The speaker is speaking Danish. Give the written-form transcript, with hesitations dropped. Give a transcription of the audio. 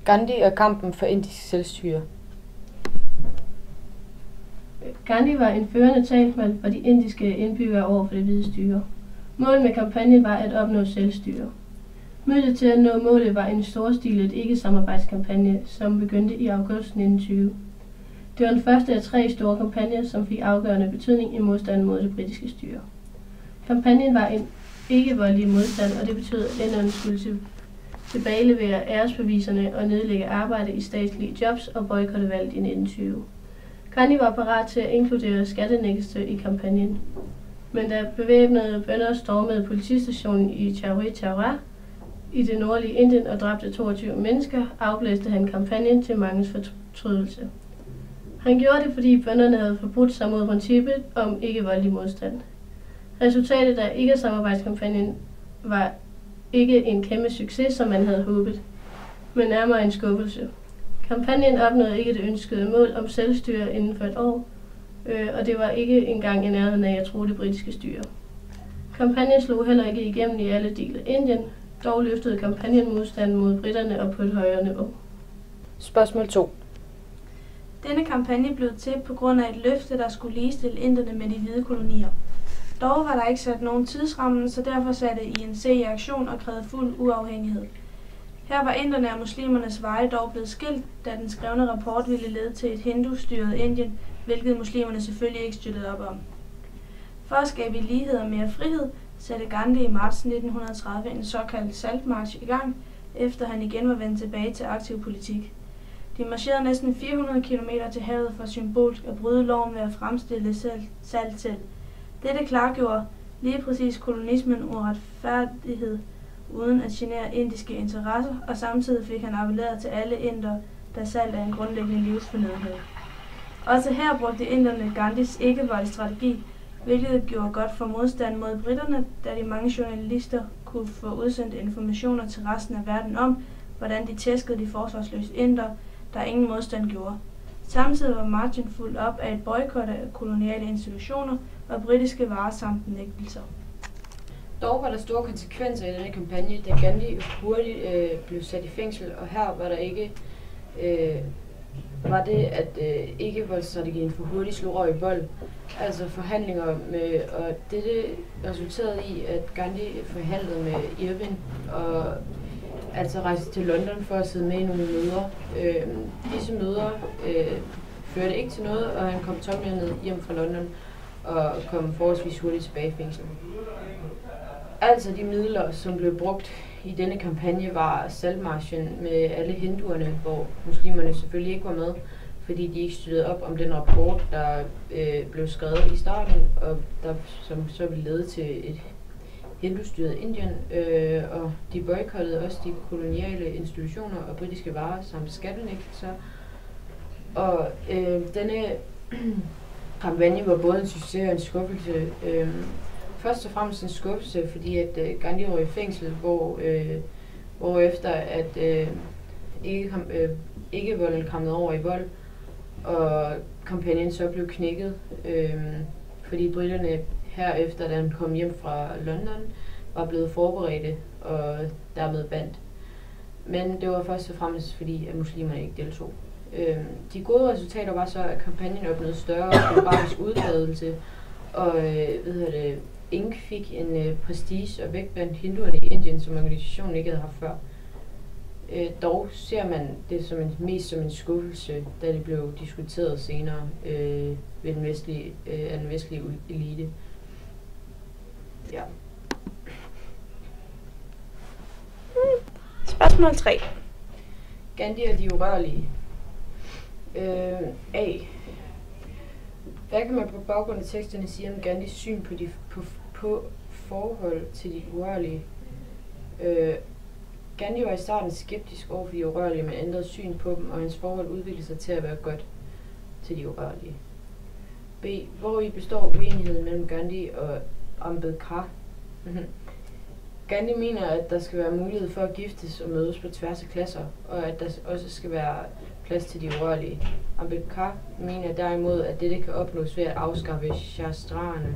Gandhi og kampen for indisk selvstyre. Gandhi var en førende talsmand for de indiske indbyggere over for det hvide styre. Målet med kampagnen var at opnå selvstyre. Midlet til at nå målet var en storstilet ikke-samarbejdskampagne, som begyndte i august 1920. Det var den første af 3 store kampagner, som fik afgørende betydning i modstanden mod det britiske styre. Kampagnen var en ikke-voldelig modstand, og det betød, at inderne skulle tilbagelevere æresbeviserne og nedlægge arbejde i statslige jobs og boykotte valget i 1920. Gandhi var parat til at inkludere skattenægtelse i kampagnen. Men da bevæbnede bønder stormede politistationen i Chowri Chowra i det nordlige Indien og dræbte 22 mennesker, afblæste han kampagnen til manges fortrydelse. Han gjorde det, fordi bønderne havde forbrudt sig mod princippet om ikke-voldelig modstand. Resultatet af ikke-samarbejdskampagnen var ikke en kæmpe succes, som man havde håbet, men nærmere en skuffelse. Kampagnen opnåede ikke det ønskede mål om selvstyre inden for et år, og det var ikke engang i nærheden af at tro det britiske styre. Kampagnen slog heller ikke igennem i alle dele af Indien, dog løftede kampagnen modstanden mod briterne op på et højere niveau. Spørgsmål 2. Denne kampagne blev til på grund af et løfte, der skulle ligestille inderne med de hvide kolonier. Dog var der ikke sat nogen tidsramme, så derfor satte INC i aktion og krævede fuld uafhængighed. Her var inderne og muslimernes veje dog blevet skilt, da den skrevne rapport ville lede til et hindu-styret Indien, hvilket muslimerne selvfølgelig ikke støttede op om. For at skabe lighed og mere frihed, satte Gandhi i marts 1930 en såkaldt saltmarch i gang, efter han igen var vendt tilbage til aktiv politik. De marcherede næsten 400 km til havet for symbolsk at bryde loven ved at fremstille salt selv. Dette klargjorde lige præcis kolonismen uretfærdighed uden at genere indiske interesser, og samtidig fik han appelleret til alle indere, da salt er en grundlæggende livsfornødenhed. Også her brugte inderne Gandhis ikke-voldelige strategi, hvilket gjorde godt for modstand mod britterne, da de mange journalister kunne få udsendt informationer til resten af verden om, hvordan de tæskede de forsvarsløse indere, der ingen modstand gjorde. Samtidig var marchen fuldt op af et boykot af koloniale institutioner og britiske varer samt nægtelser. Dog var der store konsekvenser i denne kampagne, da Gandhi hurtigt blev sat i fængsel, og her var der ikke var det, at ikke-voldsstrategien for hurtigt slog over i vold, altså forhandlinger med, og dette resulterede i, at Gandhi forhandlede med Irving og altså rejste til London for at sidde med i nogle møder. Disse møder førte ikke til noget, og han kom tomhændet hjem fra London og kom forholdsvis hurtigt tilbage i fængsel. Altså de midler, som blev brugt i denne kampagne, var saltmarchen med alle hinduerne, hvor muslimerne selvfølgelig ikke var med, fordi de ikke støttede op om den rapport, der blev skrevet i starten, og der, som så ville lede til et hindustyret Indien, og de boykottede også de koloniale institutioner og britiske varer samt skattenægtelser. Og denne kampagne var både en succes og en skuffelse. Først og fremmest en skuffelse, fordi at Gandhi var i fængsel, hvor efter at ikke-volden kom over i vold, og kampagnen så blev knækket, fordi briterne herefter, da han kom hjem fra London, var blevet forberedte og dermed bandt. Men det var først og fremmest fordi, at muslimerne ikke deltog. De gode resultater var så, at kampagnen opnåede større geografisk udbredelse, og INC fik en prestige og vægt blandt hinduerne i Indien, som organisationen ikke havde haft før. Dog ser man det mest som en skuffelse, da det blev diskuteret senere ved den vestlige elite. Ja. Spørgsmål 3. Gandhi og de urørlige. A. Hvad kan man på baggrund af teksterne sige om Gandhis syn på forhold til de urørlige? Gandhi var i starten skeptisk over for de urørlige, men ændrede syn på dem, og hans forhold udviklede sig til at være godt til de urørlige. B. Hvori består uenigheden mellem Gandhi og Ambedkar? Gandhi mener, at der skal være mulighed for at giftes og mødes på tværs af klasser, og at der også skal være plads til de urørlige. Ambedkar mener derimod, at dette kan opnås ved at afskaffe shastraerne.